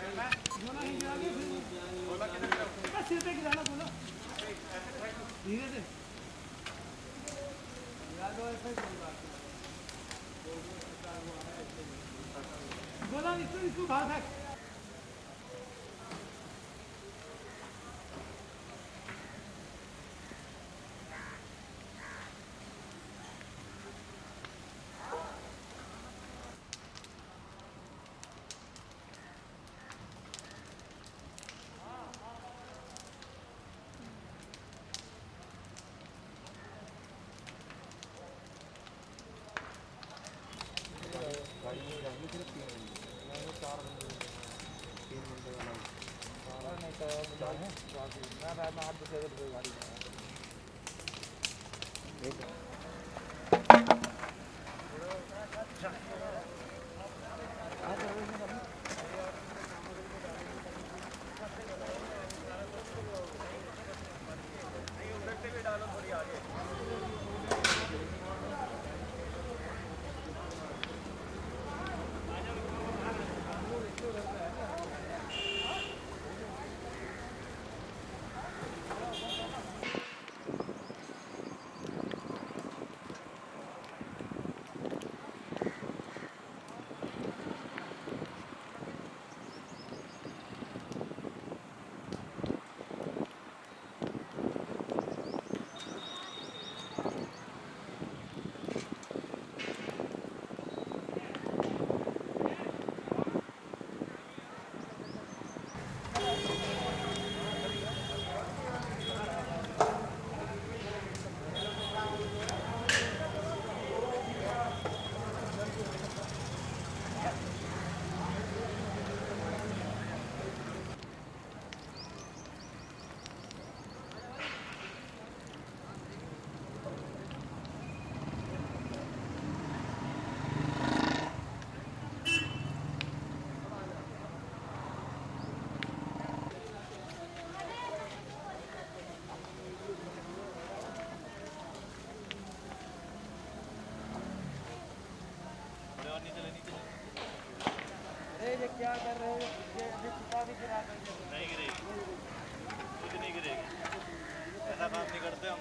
बोला ही गिरा के बोला किधर सिर पे गिराना बोला धीरे से गिरा दो ऐसे कोई बात नहीं बोला इसको बाहर फेंक ये क्या कर रहे हो? ये छुपा भी गिरा नहीं गिरेगी, कुछ नहीं गिरेगी, ऐसा काम नहीं करते हम।